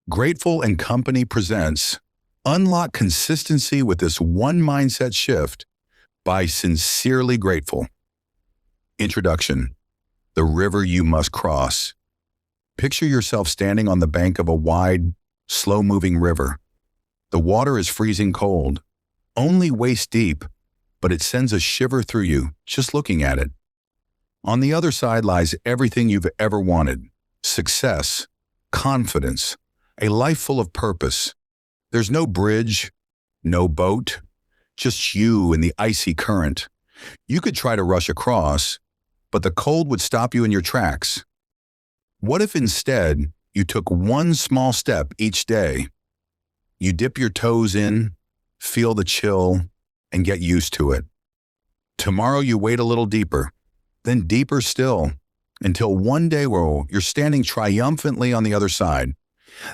Grateful and Company presents Unlock Consistency with this One Mindset Shift by Sincerely Grateful. Introduction. The river you must cross. Picture yourself standing on the bank of a wide, slow-moving river. The water is freezing cold, only waist deep, but it sends a shiver through you just looking at it. On the other side lies everything you've ever wanted: success, confidence, a life full of purpose. There's no bridge, no boat, just you and the icy current. You could try to rush across, but the cold would stop you in your tracks. What if instead you took one small step each day? You dip your toes in, feel the chill, and get used to it. Tomorrow you wade a little deeper, then deeper still, until one day where you're standing triumphantly on the other side.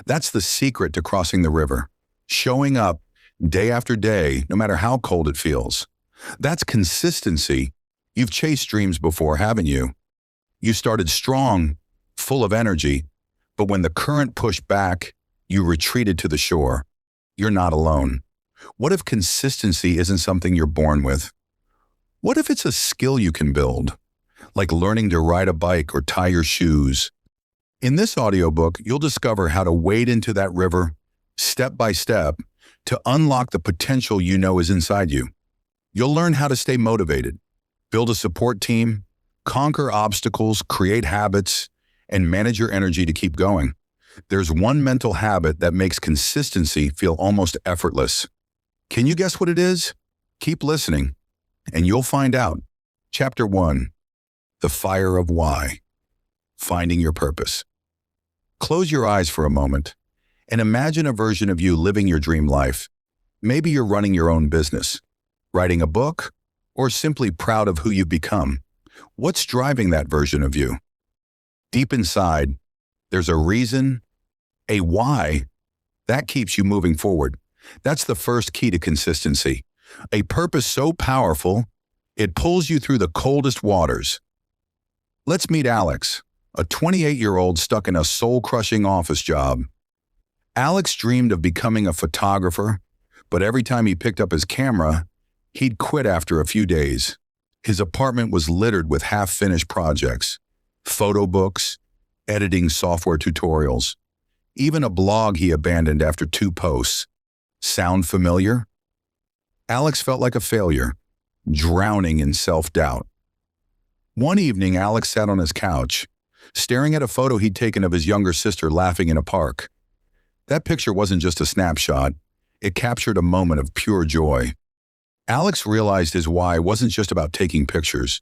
That's the secret to crossing the river. Showing up day after day, no matter how cold it feels. That's consistency. You've chased dreams before, haven't you? You started strong, full of energy, but when the current pushed back, you retreated to the shore. You're not alone. What if consistency isn't something you're born with? What if it's a skill you can build, like learning to ride a bike or tie your shoes? In this audiobook, you'll discover how to wade into that river, step by step, to unlock the potential you know is inside you. You'll learn how to stay motivated, build a support team, conquer obstacles, create habits, and manage your energy to keep going. There's one mental habit that makes consistency feel almost effortless. Can you guess what it is? Keep listening, and you'll find out. Chapter 1. The Fire of Why. Finding your purpose. Close your eyes for a moment and imagine a version of you living your dream life. Maybe you're running your own business, writing a book, or simply proud of who you've become. What's driving that version of you? Deep inside, there's a reason, a why, that keeps you moving forward. That's the first key to consistency. A purpose so powerful, it pulls you through the coldest waters. Let's meet Alex, a 28-year-old stuck in a soul-crushing office job. Alex dreamed of becoming a photographer, but every time he picked up his camera, he'd quit after a few days. His apartment was littered with half-finished projects, photo books, editing software tutorials, even a blog he abandoned after 2 posts. Sound familiar? Alex felt like a failure, drowning in self-doubt. One evening, Alex sat on his couch, staring at a photo he'd taken of his younger sister laughing in a park. That picture wasn't just a snapshot, it captured a moment of pure joy. Alex realized his why wasn't just about taking pictures.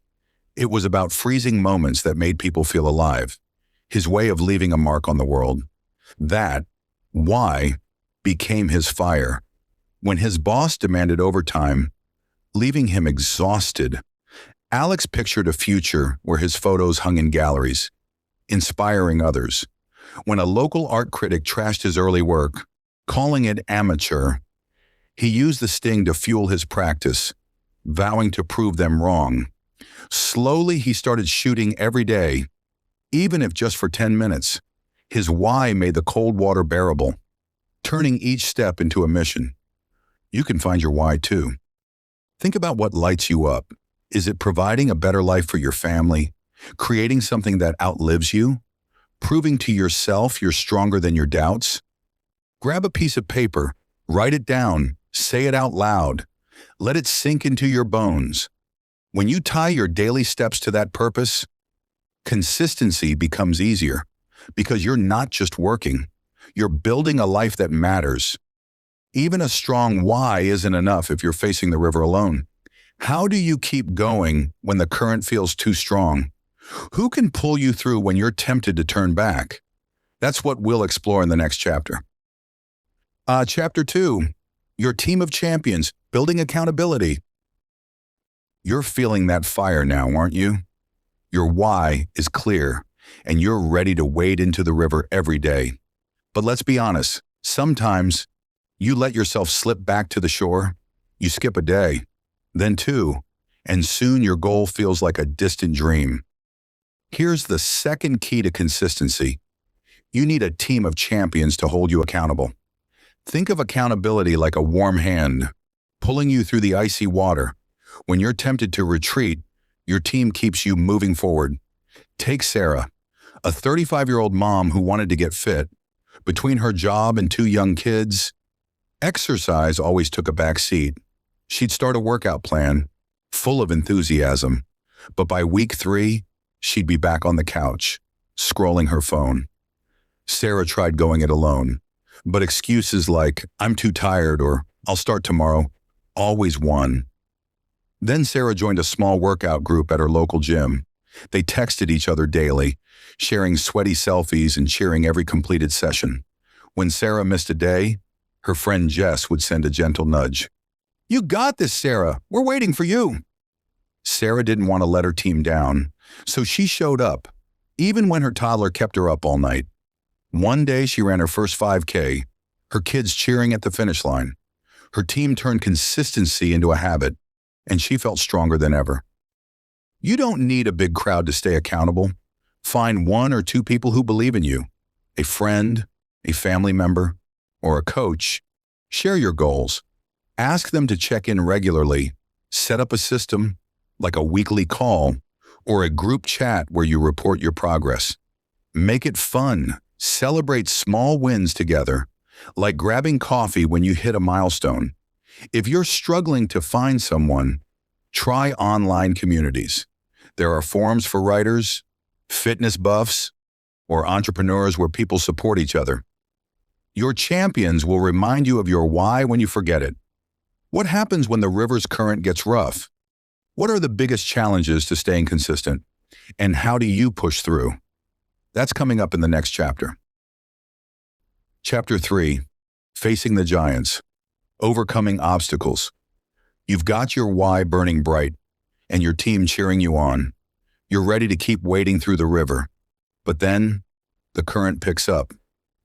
It was about freezing moments that made people feel alive, his way of leaving a mark on the world. That why became his fire. When his boss demanded overtime, leaving him exhausted, Alex pictured a future where his photos hung in galleries, inspiring others. When a local art critic trashed his early work, calling it amateur, he used the sting to fuel his practice, vowing to prove them wrong. Slowly, he started shooting every day, even if just for 10 minutes. His why made the cold water bearable, turning each step into a mission. You can find your why too. Think about what lights you up. Is it providing a better life for your family? Creating something that outlives you? Proving to yourself you're stronger than your doubts? Grab a piece of paper, write it down, say it out loud. Let it sink into your bones. When you tie your daily steps to that purpose, consistency becomes easier because you're not just working. You're building a life that matters. Even a strong why isn't enough if you're facing the river alone. How do you keep going when the current feels too strong? Who can pull you through when you're tempted to turn back? That's what we'll explore in the next chapter. Chapter 2, your team of champions, building accountability. You're feeling that fire now, aren't you? Your why is clear, and you're ready to wade into the river every day. But let's be honest, sometimes you let yourself slip back to the shore. You skip a day, then 2, and soon your goal feels like a distant dream. Here's the second key to consistency. You need a team of champions to hold you accountable. Think of accountability like a warm hand, pulling you through the icy water. When you're tempted to retreat, your team keeps you moving forward. Take Sarah, a 35-year-old mom who wanted to get fit. Between her job and 2 young kids, exercise always took a back seat. She'd start a workout plan, full of enthusiasm, but by week 3, she'd be back on the couch, scrolling her phone. Sarah tried going it alone, but excuses like, "I'm too tired," or "I'll start tomorrow," always won. Then Sarah joined a small workout group at her local gym. They texted each other daily, sharing sweaty selfies and cheering every completed session. When Sarah missed a day, her friend Jess would send a gentle nudge. "You got this, Sarah. We're waiting for you." Sarah didn't want to let her team down, so she showed up, even when her toddler kept her up all night. One day she ran her first 5K, her kids cheering at the finish line. Her team turned consistency into a habit, and she felt stronger than ever. You don't need a big crowd to stay accountable. Find 1 or 2 people who believe in you, a friend, a family member, or a coach. Share your goals. Ask them to check in regularly. Set up a system, like a weekly call, or a group chat where you report your progress. Make it fun. Celebrate small wins together, like grabbing coffee when you hit a milestone. If you're struggling to find someone, try online communities. There are forums for writers, fitness buffs, or entrepreneurs where people support each other. Your champions will remind you of your why when you forget it. What happens when the river's current gets rough? What are the biggest challenges to staying consistent? And how do you push through? That's coming up in the next chapter. Chapter 3, Facing the Giants, Overcoming Obstacles. You've got your why burning bright and your team cheering you on. You're ready to keep wading through the river. But then the current picks up.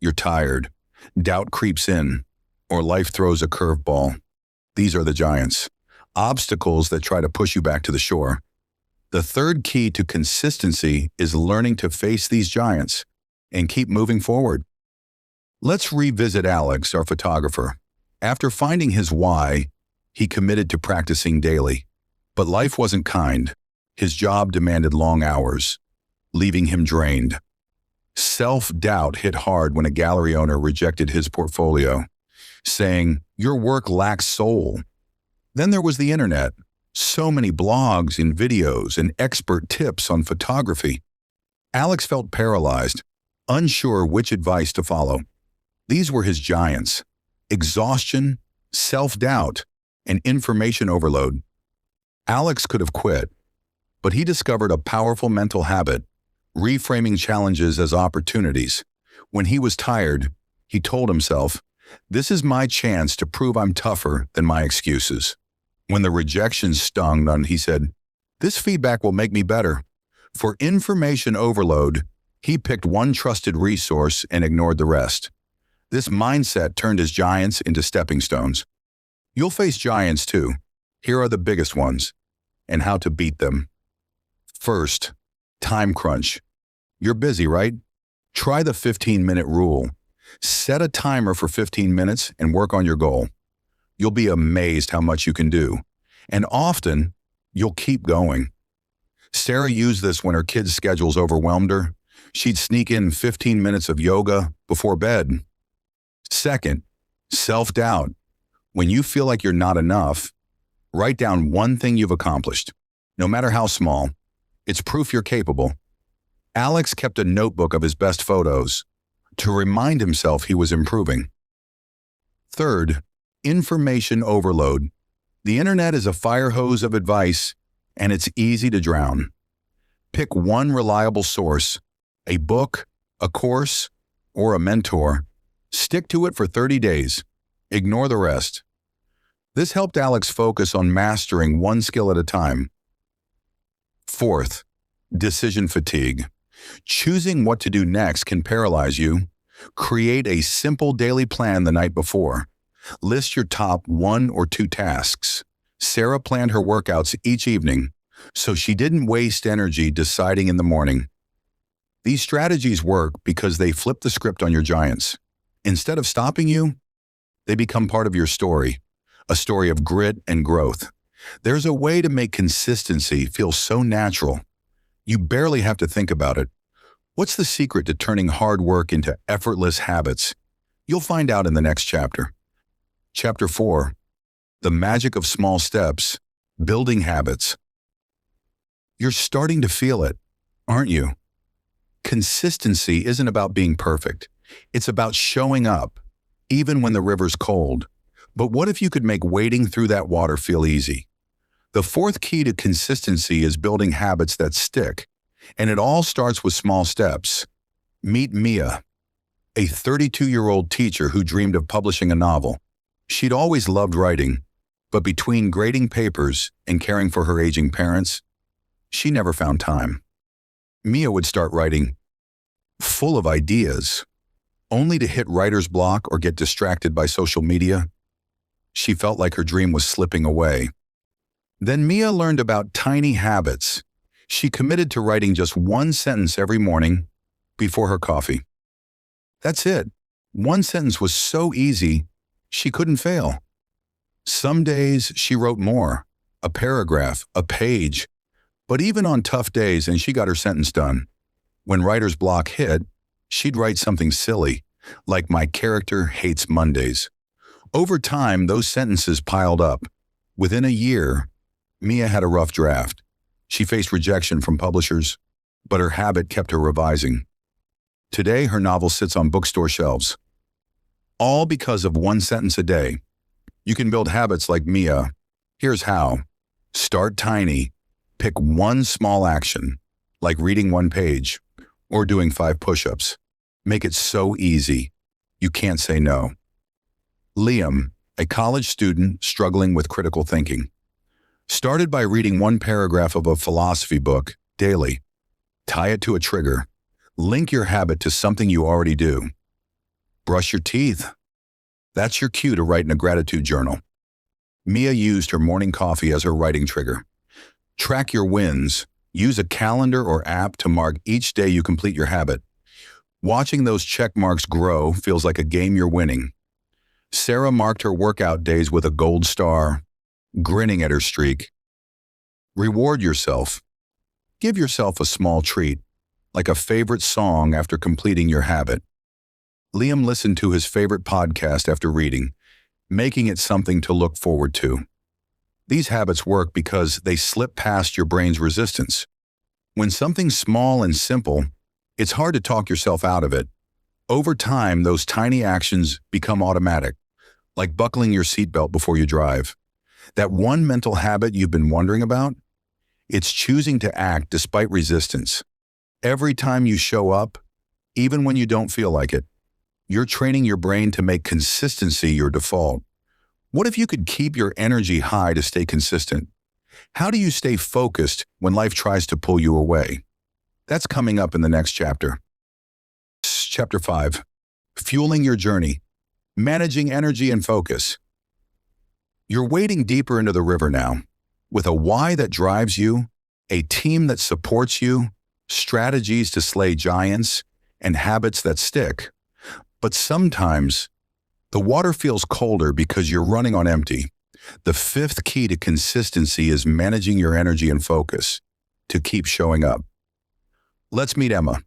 You're tired. Doubt creeps in, or life throws a curveball. These are the giants, obstacles that try to push you back to the shore. The third key to consistency is learning to face these giants and keep moving forward. Let's revisit Alex, our photographer. After finding his why, he committed to practicing daily. But life wasn't kind. His job demanded long hours, leaving him drained. Self-doubt hit hard when a gallery owner rejected his portfolio, saying, "Your work lacks soul." Then there was the internet. So many blogs and videos and expert tips on photography. Alex felt paralyzed, unsure which advice to follow. These were his giants: exhaustion, self-doubt, and information overload. Alex could have quit, but he discovered a powerful mental habit: reframing challenges as opportunities. When he was tired, he told himself, "This is my chance to prove I'm tougher than my excuses." When the rejection stung, he said, "This feedback will make me better." For information overload, he picked one trusted resource and ignored the rest. This mindset turned his giants into stepping stones. You'll face giants too. Here are the biggest ones, and how to beat them. First, time crunch. You're busy, right? Try the 15-minute rule. Set a timer for 15 minutes and work on your goal. You'll be amazed how much you can do. And often, you'll keep going. Sarah used this when her kids' schedules overwhelmed her. She'd sneak in 15 minutes of yoga before bed. Second, self-doubt. When you feel like you're not enough, write down one thing you've accomplished, no matter how small. It's proof you're capable. Alex kept a notebook of his best photos to remind himself he was improving. Third, information overload. The internet is a fire hose of advice, and it's easy to drown. Pick one reliable source, a book, a course, or a mentor. Stick to it for 30 days. Ignore the rest. This helped Alex focus on mastering one skill at a time. Fourth, decision fatigue. Choosing what to do next can paralyze you. Create a simple daily plan the night before. List your top 1 or 2 tasks. Sarah planned her workouts each evening, so she didn't waste energy deciding in the morning. These strategies work because they flip the script on your giants. Instead of stopping you, they become part of your story, a story of grit and growth. There's a way to make consistency feel so natural. You barely have to think about it. What's the secret to turning hard work into effortless habits? You'll find out in the next chapter. Chapter 4. The Magic of Small Steps, Building Habits. You're starting to feel it, aren't you? Consistency isn't about being perfect. It's about showing up, even when the river's cold. But what if you could make wading through that water feel easy? The fourth key to consistency is building habits that stick. And it all starts with small steps. Meet Mia, a 32-year-old teacher who dreamed of publishing a novel. She'd always loved writing, but between grading papers and caring for her aging parents, she never found time. Mia would start writing, full of ideas, only to hit writer's block or get distracted by social media. She felt like her dream was slipping away. Then Mia learned about tiny habits. She committed to writing just one sentence every morning before her coffee. That's it. One sentence was so easy, she couldn't fail. Some days she wrote more, a paragraph, a page. But even on tough days, and she got her sentence done. When writer's block hit, she'd write something silly, like "My character hates Mondays." Over time, those sentences piled up. Within a year, Mia had a rough draft. She faced rejection from publishers, but her habit kept her revising. Today, her novel sits on bookstore shelves. All because of one sentence a day. You can build habits like Mia. Here's how. Start tiny. Pick one small action, like reading one page or doing 5 push-ups. Make it so easy, you can't say no. Liam, a college student struggling with critical thinking, started by reading one paragraph of a philosophy book daily. Tie it to a trigger. Link your habit to something you already do. Brush your teeth. That's your cue to write in a gratitude journal. Mia used her morning coffee as her writing trigger. Track your wins. Use a calendar or app to mark each day you complete your habit. Watching those check marks grow feels like a game you're winning. Sarah marked her workout days with a gold star, grinning at her streak. Reward yourself. Give yourself a small treat, like a favorite song after completing your habit. Liam listened to his favorite podcast after reading, making it something to look forward to. These habits work because they slip past your brain's resistance. When something's small and simple, it's hard to talk yourself out of it. Over time, those tiny actions become automatic, like buckling your seatbelt before you drive. That one mental habit you've been wondering about? It's choosing to act despite resistance. Every time you show up, even when you don't feel like it, you're training your brain to make consistency your default. What if you could keep your energy high to stay consistent? How do you stay focused when life tries to pull you away? That's coming up in the next chapter. Chapter 5. Fueling your journey. Managing energy and focus. You're wading deeper into the river now, with a why that drives you, a team that supports you, strategies to slay giants, and habits that stick. But sometimes, the water feels colder because you're running on empty. The fifth key to consistency is managing your energy and focus to keep showing up. Let's meet Emma,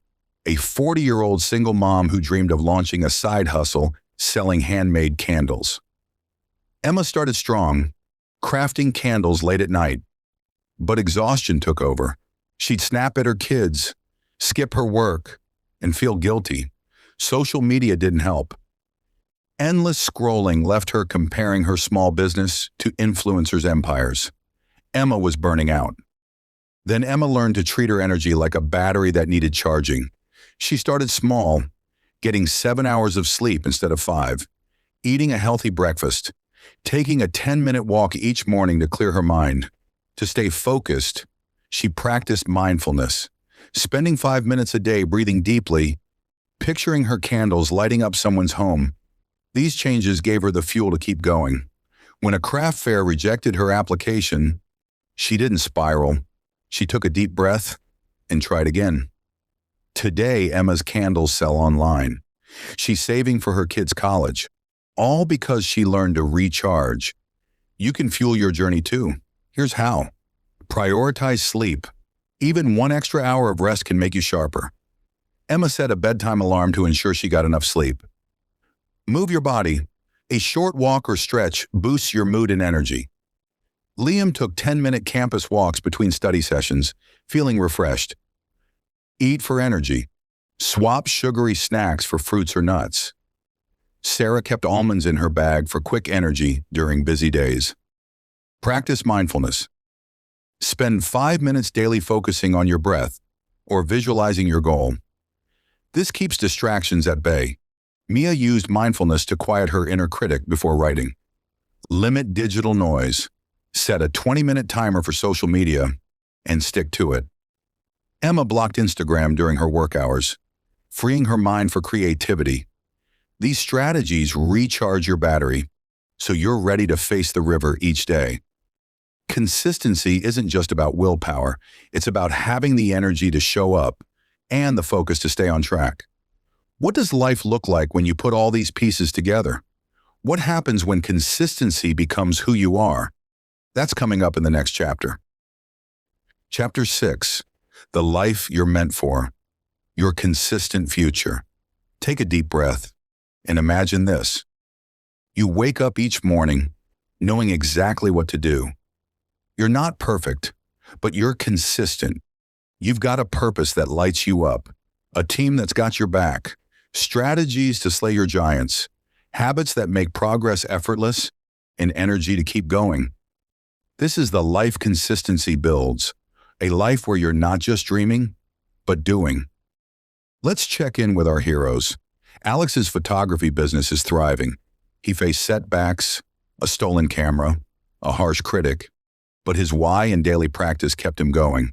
a 40-year-old single mom who dreamed of launching a side hustle selling handmade candles. Emma started strong, crafting candles late at night. But exhaustion took over. She'd snap at her kids, skip her work, and feel guilty. Social media didn't help. Endless scrolling left her comparing her small business to influencers' empires. Emma was burning out. Then Emma learned to treat her energy like a battery that needed charging. She started small, getting 7 hours of sleep instead of 5, eating a healthy breakfast, taking a 10-minute walk each morning to clear her mind. To stay focused, she practiced mindfulness, spending 5 minutes a day breathing deeply, picturing her candles lighting up someone's home. These changes gave her the fuel to keep going. When a craft fair rejected her application, she didn't spiral. She took a deep breath and tried again. Today, Emma's candles sell online. She's saving for her kids' college, all because she learned to recharge. You can fuel your journey too. Here's how. Prioritize sleep. Even 1 extra hour of rest can make you sharper. Emma set a bedtime alarm to ensure she got enough sleep. Move your body. A short walk or stretch boosts your mood and energy. Liam took 10-minute campus walks between study sessions, feeling refreshed. Eat for energy. Swap sugary snacks for fruits or nuts. Sarah kept almonds in her bag for quick energy during busy days. Practice mindfulness. Spend 5 minutes daily focusing on your breath or visualizing your goal. This keeps distractions at bay. Mia used mindfulness to quiet her inner critic before writing. Limit digital noise. Set a 20-minute timer for social media and stick to it. Emma blocked Instagram during her work hours, freeing her mind for creativity. These strategies recharge your battery so you're ready to face the river each day. Consistency isn't just about willpower. It's about having the energy to show up and the focus to stay on track. What does life look like when you put all these pieces together? What happens when consistency becomes who you are? That's coming up in the next chapter. Chapter 6. The life you're meant for. Your consistent future. Take a deep breath and imagine this. You wake up each morning knowing exactly what to do. You're not perfect, but you're consistent. You've got a purpose that lights you up, a team that's got your back, strategies to slay your giants, habits that make progress effortless, and energy to keep going. This is the life consistency builds, a life where you're not just dreaming, but doing. Let's check in with our heroes. Alex's photography business is thriving. He faced setbacks, a stolen camera, a harsh critic, but his why and daily practice kept him going.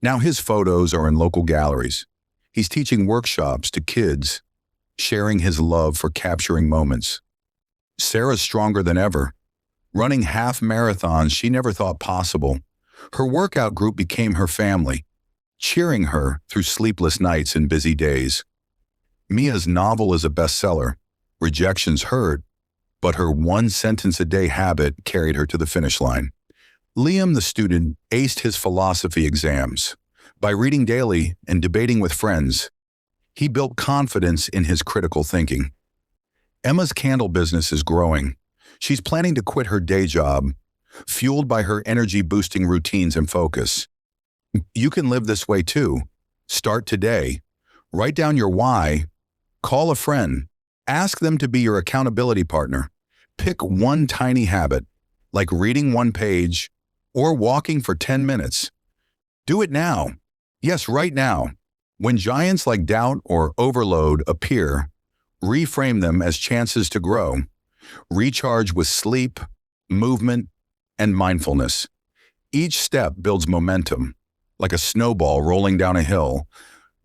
Now his photos are in local galleries. He's teaching workshops to kids, sharing his love for capturing moments. Sarah's stronger than ever, running half marathons she never thought possible. Her workout group became her family, cheering her through sleepless nights and busy days. Mia's novel is a bestseller. Rejections hurt, but her 1-sentence-a-day habit carried her to the finish line. Liam, the student, aced his philosophy exams. By reading daily and debating with friends, he built confidence in his critical thinking. Emma's candle business is growing. She's planning to quit her day job, fueled by her energy-boosting routines and focus. You can live this way too. Start today. Write down your why. Call a friend. Ask them to be your accountability partner. Pick one tiny habit, like reading 1 page or walking for 10 minutes. Do it now. Yes, right now. When giants like doubt or overload appear, reframe them as chances to grow. Recharge with sleep, movement, and mindfulness. Each step builds momentum, like a snowball rolling down a hill,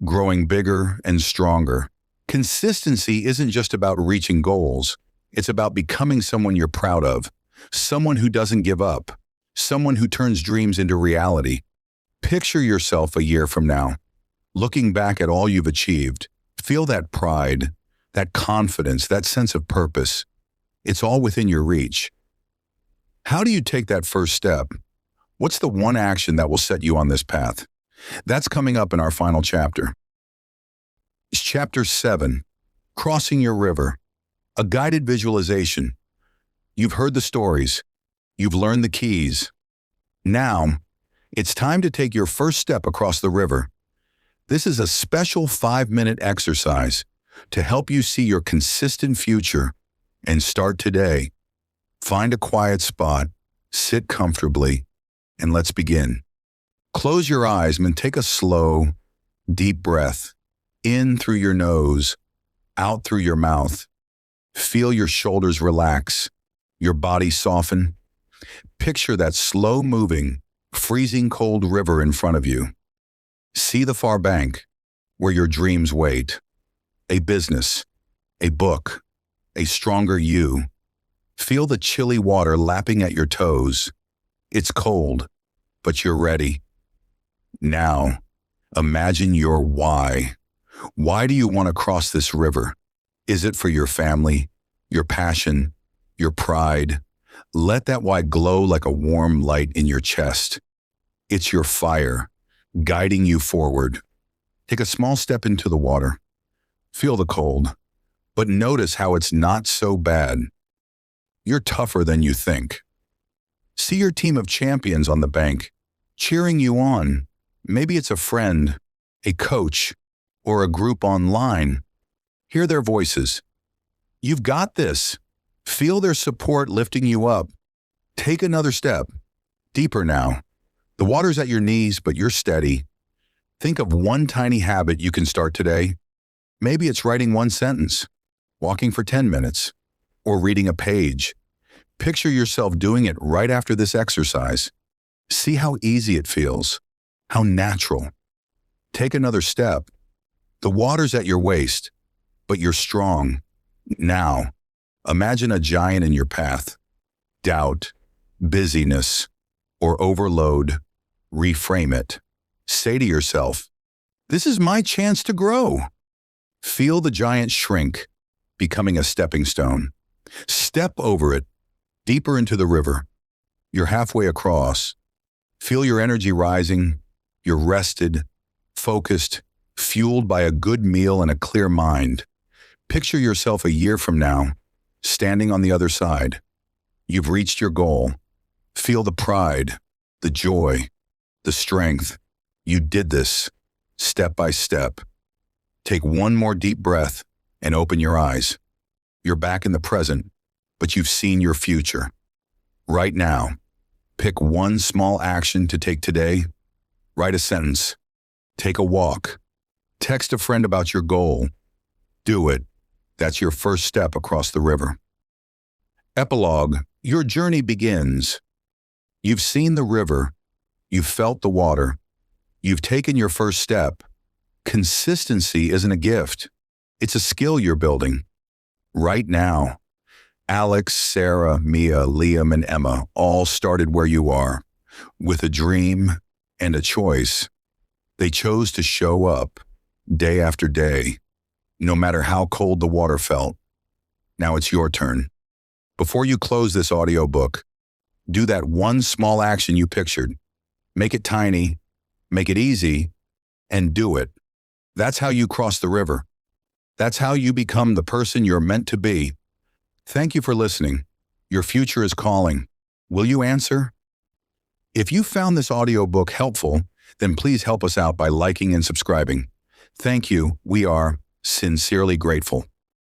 growing bigger and stronger. Consistency isn't just about reaching goals. It's about becoming someone you're proud of, someone who doesn't give up, someone who turns dreams into reality. Picture yourself a year from now, looking back at all you've achieved. Feel that pride, that confidence, that sense of purpose. It's all within your reach. How do you take that first step? What's the one action that will set you on this path? That's coming up in our final chapter. Chapter 7, Crossing Your River, a guided visualization. You've heard the stories. You've learned the keys. Now, it's time to take your first step across the river. This is a special 5-minute exercise to help you see your consistent future and start today. Find a quiet spot, sit comfortably, and let's begin. Close your eyes and take a slow, deep breath. In through your nose, out through your mouth. Feel your shoulders relax, your body soften. Picture that slow-moving, freezing cold river in front of you. See the far bank, where your dreams wait. A business, a book, a stronger you. Feel the chilly water lapping at your toes. It's cold, but you're ready. Now, Imagine your why. Why do you want to cross this river? Is it for your family, your passion, your pride? Let that why glow like a warm light in your chest. It's your fire, guiding you forward. Take a small step into the water. Feel the cold, but notice how it's not so bad. You're tougher than you think. See your team of champions on the bank, cheering you on. Maybe it's a friend, a coach, or a group online. Hear their voices. You've got this. Feel their support lifting you up. Take another step. Deeper now. The water's at your knees, but you're steady. Think of one tiny habit you can start today. Maybe it's writing one sentence, walking for 10 minutes, or reading a page. Picture yourself doing it right after this exercise. See how easy it feels, how natural. Take another step. The water's at your waist, but you're strong. Now, imagine a giant in your path. Doubt, busyness, or overload. Reframe it. Say to yourself, this is my chance to grow. Feel the giant shrink, becoming a stepping stone. Step over it, deeper into the river. You're halfway across. Feel your energy rising. You're rested, focused, fueled by a good meal and a clear mind. Picture yourself a year from now, standing on the other side. You've reached your goal. Feel the pride, the joy, the strength. You did this, step by step. Take one more deep breath and open your eyes. You're back in the present, but you've seen your future. Right now, pick one small action to take today. Write a sentence. Take a walk. Text a friend about your goal. Do it. That's your first step across the river. Epilogue. Your journey begins. You've seen the river. You've felt the water. You've taken your first step. Consistency isn't a gift. It's a skill you're building. Right now, Alex, Sarah, Mia, Liam, and Emma all started where you are, with a dream and a choice. They chose to show up day after day, no matter how cold the water felt. Now it's your turn. Before you close this audiobook, do that one small action you pictured. Make it tiny, make it easy, and do it. That's how you cross the river. That's how you become the person you're meant to be. Thank you for listening. Your future is calling. Will you answer? If you found this audiobook helpful, then please help us out by liking and subscribing. Thank you. We are sincerely grateful.